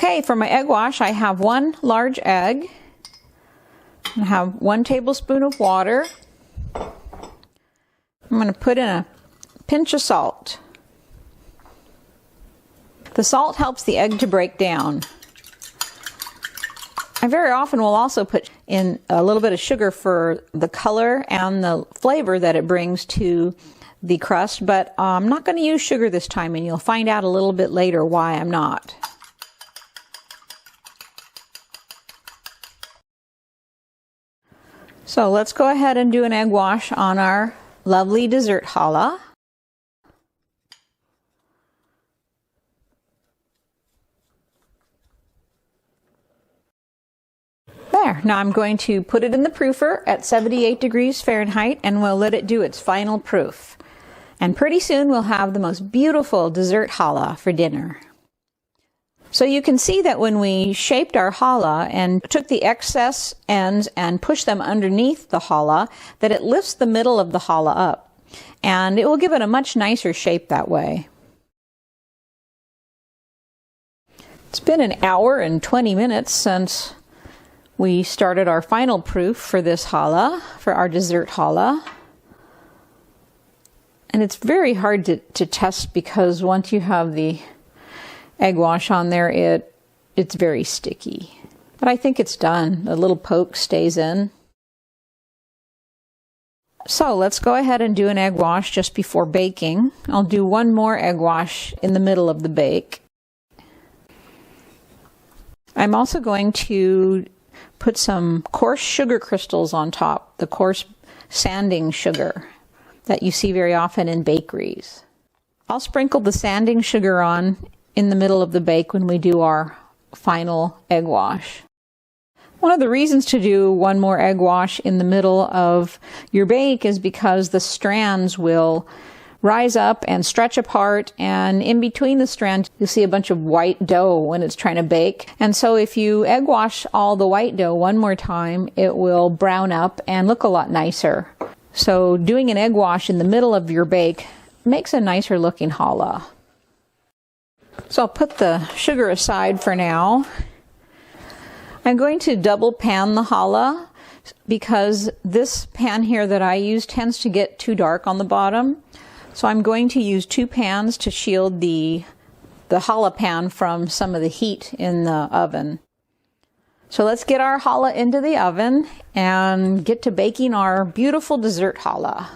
Okay, for my egg wash, I have 1 large egg. I have 1 tablespoon of water. I'm going to put in a pinch of salt. The salt helps the egg to break down. I very often will also put in a little bit of sugar for the color and the flavor that it brings to the crust, but I'm not going to use sugar this time, and you'll find out a little bit later why I'm not. So let's go ahead and do an egg wash on our lovely dessert challah. There, now I'm going to put it in the proofer at 78 degrees Fahrenheit and we'll let it do its final proof. And pretty soon we'll have the most beautiful dessert challah for dinner. So you can see that when we shaped our challah and took the excess ends and pushed them underneath the challah, that it lifts the middle of the challah up. And it will give it a much nicer shape that way. It's been an hour and 20 minutes since we started our final proof for this challah, for our dessert challah. And it's very hard to test because once you have the egg wash on there, it's very sticky. But I think it's done. The little poke stays in. So let's go ahead and do an egg wash just before baking. I'll do 1 more egg wash in the middle of the bake. I'm also going to put some coarse sugar crystals on top, the coarse sanding sugar that you see very often in bakeries. I'll sprinkle the sanding sugar on in the middle of the bake when we do our final egg wash. One of the reasons to do 1 more egg wash in the middle of your bake is because the strands will rise up and stretch apart, and in between the strands you'll see a bunch of white dough when it's trying to bake. And so if you egg wash all the white dough 1 more time, it will brown up and look a lot nicer. So doing an egg wash in the middle of your bake makes a nicer looking challah. So I'll put the sugar aside for now. I'm going to double pan the challah because this pan here that I use tends to get too dark on the bottom. So I'm going to use 2 pans to shield the challah pan from some of the heat in the oven. So let's get our challah into the oven and get to baking our beautiful dessert challah.